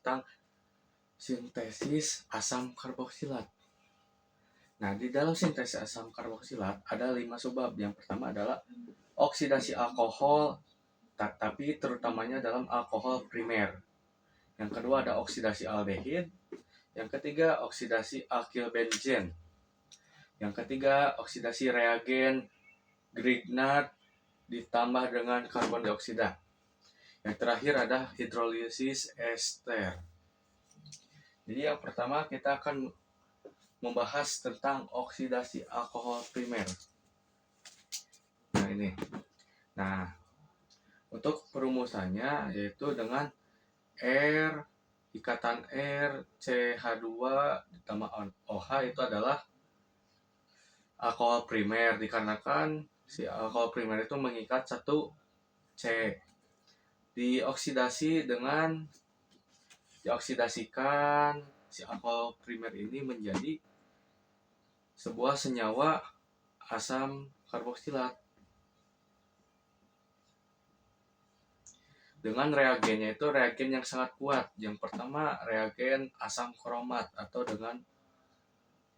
tentang sintesis asam karboksilat. Nah, di dalam sintesis asam karboksilat ada 5 subbab. Yang pertama adalah oksidasi alkohol, tapi terutamanya dalam alkohol primer. Yang kedua ada oksidasi aldehid. Yang ketiga oksidasi alkyl benzen. Yang ketiga oksidasi reagen Grignard ditambah dengan karbon dioksida. Yang terakhir ada hidrolisis ester. Jadi yang pertama kita akan membahas tentang oksidasi alkohol primer. Nah ini. Nah, untuk perumusannya yaitu dengan ikatan CH2 ditambah OH itu adalah alkohol primer, dikarenakan si alkohol primer itu mengikat satu C. Dioksidasikan si alkohol primer ini menjadi sebuah senyawa asam karboksilat dengan reagennya itu reagen yang sangat kuat. Yang pertama reagen asam kromat atau dengan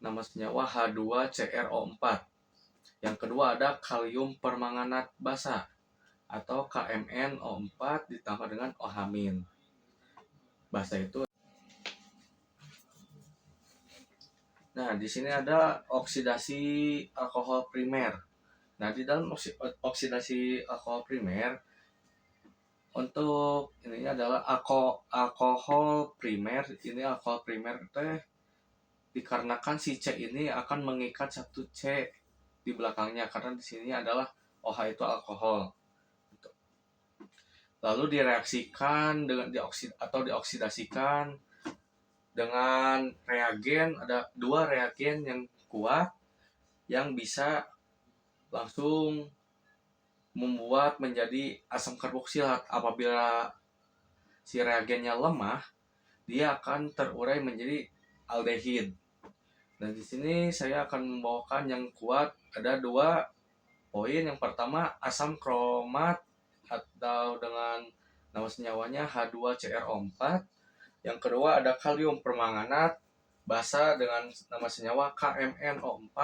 nama senyawa H2CrO4. Yang kedua ada kalium permanganat basa atau KMnO4 ditambah dengan OH-. Basa itu. Nah, di sini ada oksidasi alkohol primer. Nah, di dalam oksidasi alkohol primer untuk ini adalah alkohol primer. Ini alkohol primer teh dikarenakan si C ini akan mengikat satu C di belakangnya karena di sini adalah OH itu alkohol. Lalu direaksikan dengan dioksidasikan dengan reagen. Ada 2 reagen yang kuat yang bisa langsung membuat menjadi asam karboksilat. Apabila si reagennya lemah, dia akan terurai menjadi aldehid. Dan di sini saya akan membawakan yang kuat. Ada 2 poin. Yang pertama asam kromat atau dengan nama senyawanya H2CrO4. Yang kedua ada kalium permanganat basa dengan nama senyawa KMnO4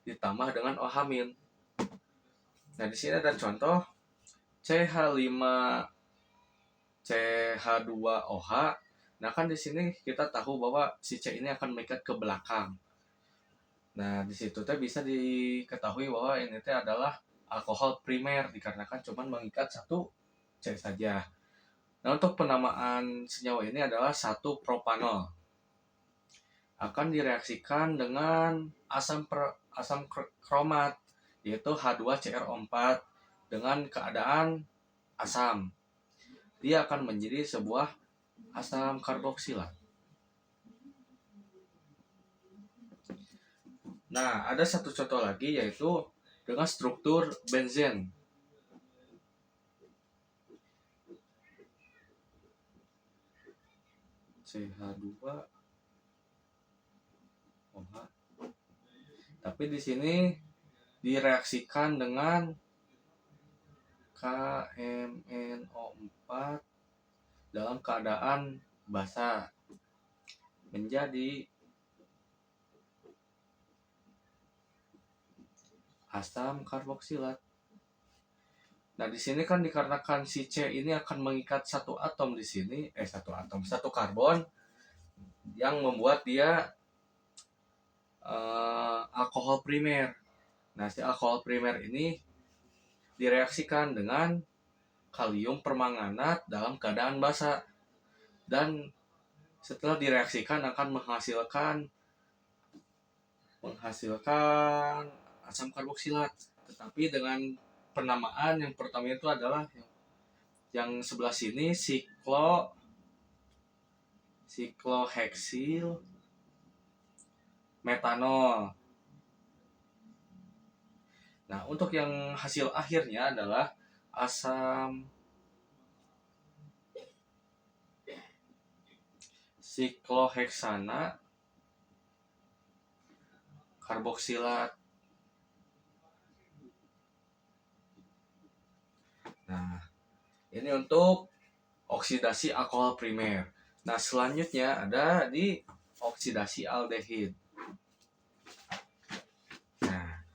ditambah dengan OH-. Nah, di sini ada contoh CH5CH2OH. Nah, kan di sini kita tahu bahwa si C ini akan mengikat ke belakang. Nah, di situ teh bisa diketahui bahwa ini teh adalah alkohol primer dikarenakan cuma mengikat satu C saja. Nah, untuk penamaan senyawa ini adalah 1 propanol. Akan direaksikan dengan asam kromat yaitu H2CrO4 dengan keadaan asam. Dia akan menjadi sebuah asam karboksilat. Nah, ada satu contoh lagi yaitu dengan struktur benzen. CH2OH. Tapi di sini direaksikan dengan KMnO4 dalam keadaan basa menjadi asam karboksilat. Nah, di sini kan dikarenakan si C ini akan mengikat satu atom di sini, satu karbon yang membuat dia alkohol primer. Nah, si alkohol primer ini direaksikan dengan kalium permanganat dalam keadaan basa. Dan setelah direaksikan akan menghasilkan asam karboksilat. Tetapi dengan penamaan yang pertama itu adalah yang sebelah sini sikloheksil metanol. Nah, untuk yang hasil akhirnya adalah asam sikloheksana karboksilat. Nah, ini untuk oksidasi alkohol primer. Nah, selanjutnya ada di oksidasi aldehid. Nah,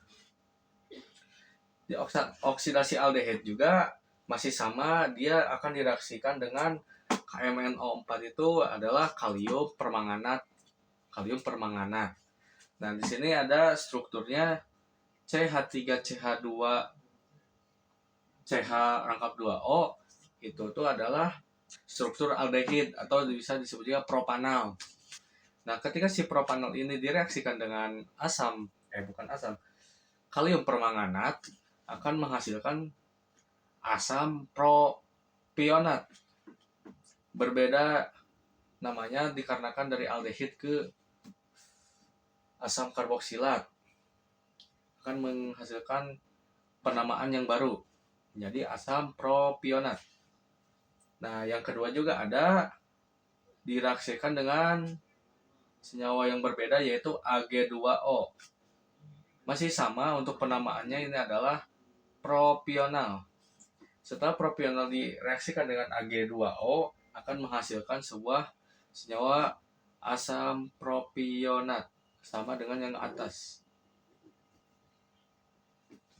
di oksidasi aldehid juga masih sama, dia akan direaksikan dengan KMNO4 itu adalah kalium permanganat. Kalium permanganat. Nah, di sini ada strukturnya CH3CH2 CH rangkap 2O, itu tuh adalah struktur aldehid atau bisa disebut juga propanal. Nah, ketika si propanal ini direaksikan dengan kalium permanganat, akan menghasilkan asam propionat. Berbeda namanya dikarenakan dari aldehid ke asam karboksilat, akan menghasilkan penamaan yang baru, jadi asam propionat. Nah, yang kedua juga ada direaksikan dengan senyawa yang berbeda, yaitu Ag2O. Masih sama untuk penamaannya, ini adalah propional. Setelah propional direaksikan dengan Ag2O, akan menghasilkan sebuah senyawa asam propionat, sama dengan yang atas.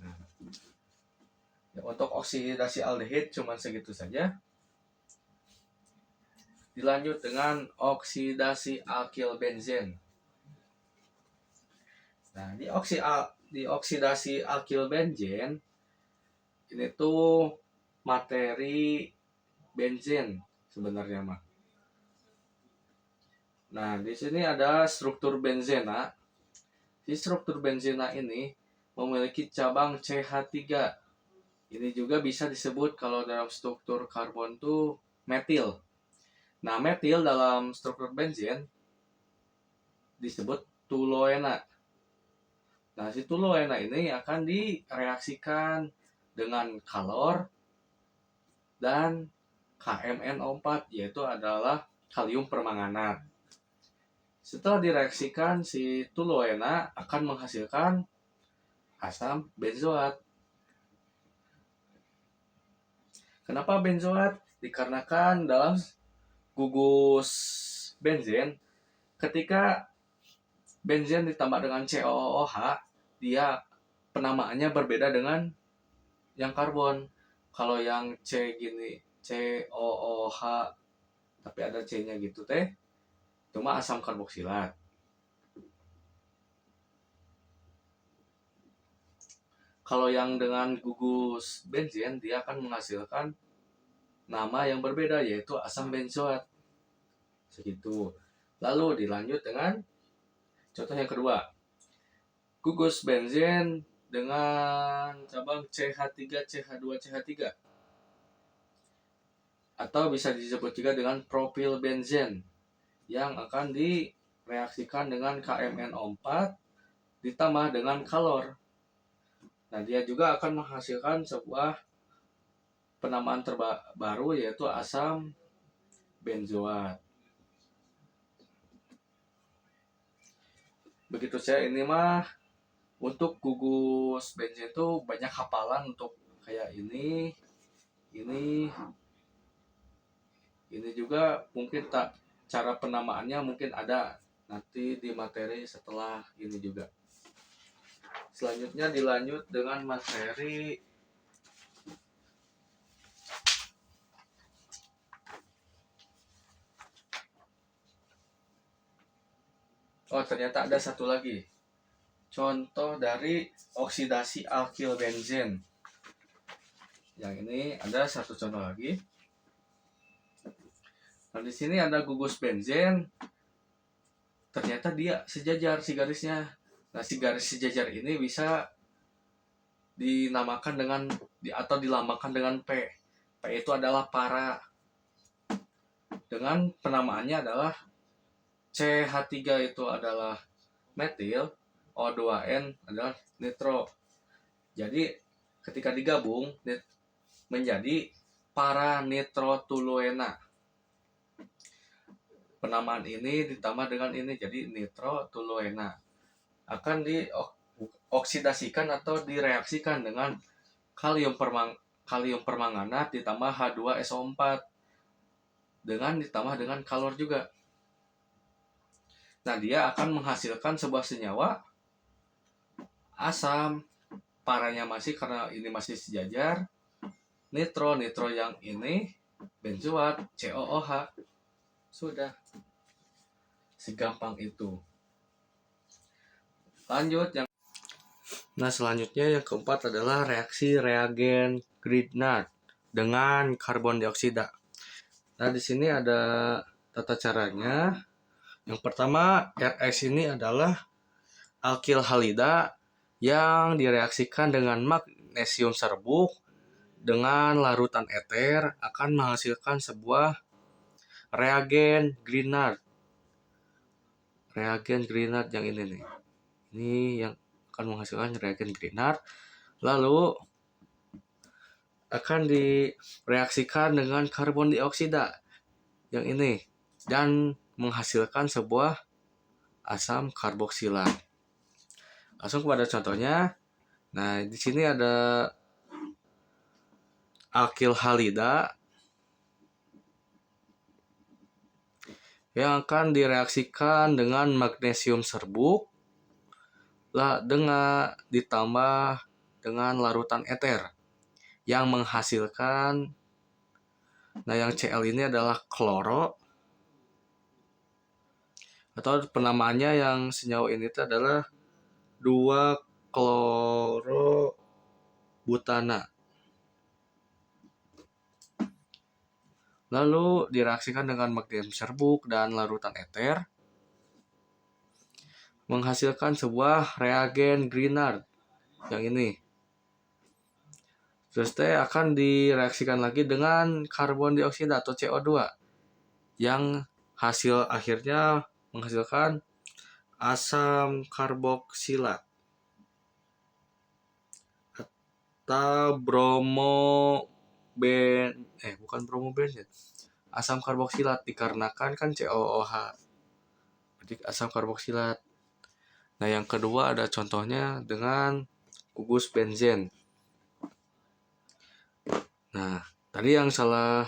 Nah, untuk oksidasi aldehid cuma segitu saja. Dilanjut dengan oksidasi alkil benzen. Nah, di oksidasi alkil benzen ini tuh materi benzen sebenarnya mah. Nah, di sini ada struktur benzena. Di struktur benzena ini memiliki cabang CH3. Ini juga bisa disebut kalau dalam struktur karbon tuh metil. Nah, metil dalam struktur benzen disebut toluena. Nah, si toluena ini akan direaksikan dengan kalor dan KMNO4, yaitu adalah kalium permanganat. Setelah direaksikan, si toluena akan menghasilkan asam benzoat. Kenapa benzoat? Dikarenakan dalam gugus benzen, ketika benzen ditambah dengan COOH, dia penamaannya berbeda dengan yang karbon. Kalau yang C gini, COOH tapi ada C-nya gitu teh, cuma asam karboksilat. Kalau yang dengan gugus benzen, dia akan menghasilkan nama yang berbeda, yaitu asam benzoat. Segitu. Lalu dilanjut dengan contoh yang kedua. Gugus benzen dengan cabang CH3, CH2, CH3. Atau bisa disebut juga dengan propil benzen yang akan direaksikan dengan KMNO4 ditambah dengan kalor. Nah, dia juga akan menghasilkan sebuah penamaan terbaru, yaitu asam benzoat. Begitu saya ini mah untuk gugus benzen itu banyak hafalan untuk kayak ini juga mungkin tak cara penamaannya mungkin ada nanti di materi setelah ini juga. Selanjutnya dilanjut dengan materi ternyata ada satu lagi. Contoh dari oksidasi alkil benzen. Yang ini ada satu contoh lagi. Nah, di sini ada gugus benzen. Ternyata dia sejajar si garisnya. Nah, si garis sejajar ini bisa dinamakan dengan atau dilambangkan dengan P. P itu adalah para. Dengan penamaannya adalah CH3 itu adalah metil, O2N adalah nitro. Jadi ketika digabung menjadi para nitrotoluena. Penamaan ini ditambah dengan ini jadi nitrotoluena. Akan dioksidasikan atau direaksikan dengan kalium permanganat ditambah H2SO4. dengan ditambah dengan kalor juga. Nah, dia akan menghasilkan sebuah senyawa asam. Parahnya masih karena ini masih sejajar, nitro yang ini benzoat COOH. Sudah segampang itu. Lanjut yang selanjutnya yang keempat adalah reaksi reagen Grignard dengan karbon dioksida. Nah, di sini ada tata caranya. Yang pertama, RX ini adalah alkil halida yang direaksikan dengan magnesium serbuk dengan larutan eter akan menghasilkan sebuah reagen Grignard. Reagen Grignard yang ini nih. Ini yang akan menghasilkan reagen Grignard. Lalu akan direaksikan dengan karbon dioksida yang ini dan menghasilkan sebuah asam karboksilat. Langsung kepada contohnya. Nah, di sini ada alkil halida yang akan direaksikan dengan magnesium serbuk dengan ditambah dengan larutan eter yang menghasilkan, nah yang Cl ini adalah kloro, atau penamaannya yang senyawa ini itu adalah 2-klorobutana. Lalu direaksikan dengan magnesium serbuk dan larutan eter menghasilkan sebuah reagen Grignard yang ini. Terus akan direaksikan lagi dengan karbon dioksida atau CO2 yang hasil akhirnya menghasilkan asam karboksilat atau asam karboksilat dikarenakan kan COOH. Jadi asam karboksilat. Nah, yang kedua ada contohnya dengan gugus benzen. Nah, tadi yang salah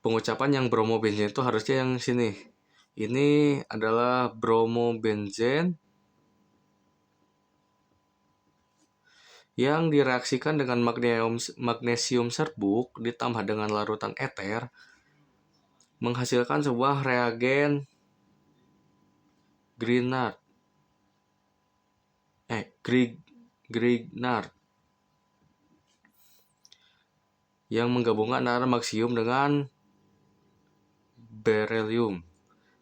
pengucapan yang bromobenzen itu harusnya yang sini. Ini adalah bromobenzen yang direaksikan dengan magnesium serbuk ditambah dengan larutan eter menghasilkan sebuah reagen Grignard. Grignard yang menggabungkan antara magnesium dengan beryllium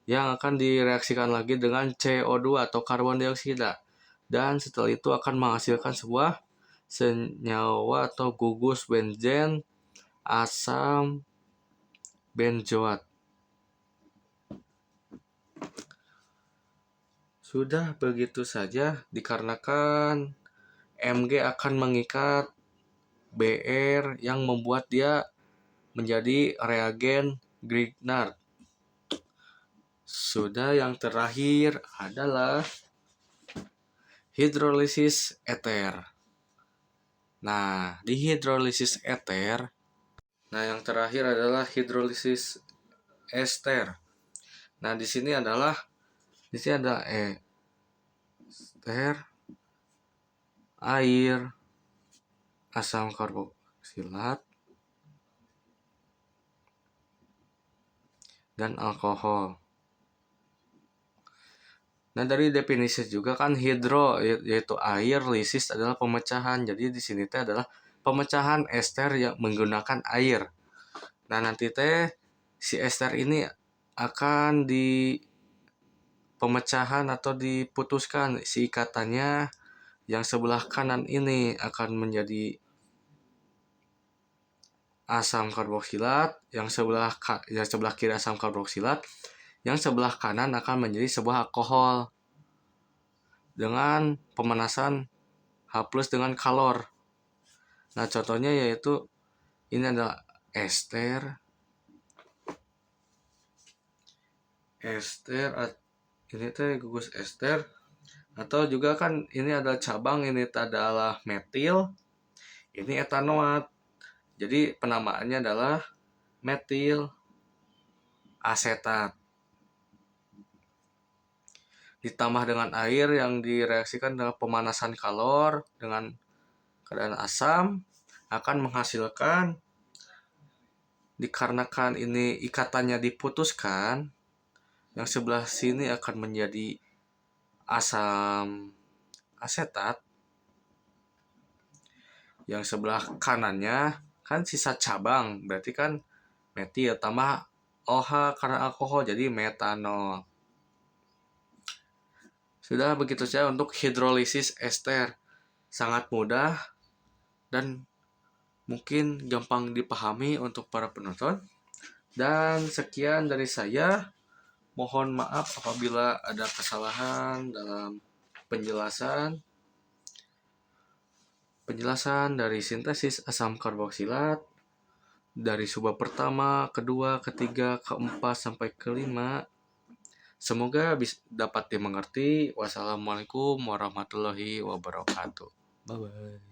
yang akan direaksikan lagi dengan CO2 atau karbon dioksida, dan setelah itu akan menghasilkan sebuah senyawa atau gugus benzen asam benzoat. Sudah begitu saja, dikarenakan Mg akan mengikat Br yang membuat dia menjadi reagen Grignard. Sudah, yang terakhir adalah hidrolisis eter. Nah, di hidrolisis eter, yang terakhir adalah hidrolisis ester. Nah, di sini ada ester, air, asam karboksilat, dan alkohol. Nah, dari definisi juga kan hidro yaitu air, lisis adalah pemecahan. Jadi di sini adalah pemecahan ester yang menggunakan air. Nah, nanti si ester ini akan di pemecahan atau diputuskan, si ikatannya yang sebelah kanan ini akan menjadi asam karboksilat, yang sebelah kiri asam karboksilat, yang sebelah kanan akan menjadi sebuah alkohol dengan pemanasan H+ dengan kalor. Nah, contohnya yaitu ini adalah ester, ini gugus ester, atau juga kan ini adalah cabang, ini adalah metil, ini etanoat. Jadi penamaannya adalah metil asetat ditambah dengan air yang direaksikan dengan pemanasan kalor dengan keadaan asam akan menghasilkan, dikarenakan ini ikatannya diputuskan, yang sebelah sini akan menjadi asam asetat, yang sebelah kanannya kan sisa cabang, berarti kan metil tambah OH karena alkohol jadi metanol. Sudah begitu saja untuk hidrolisis ester. Sangat mudah dan mungkin gampang dipahami untuk para penonton. Dan sekian dari saya. Mohon maaf apabila ada kesalahan dalam penjelasan dari sintesis asam karboksilat dari subbab pertama, kedua, ketiga, keempat sampai kelima. Semoga dapat dimengerti. Wassalamualaikum warahmatullahi wabarakatuh. Bye bye.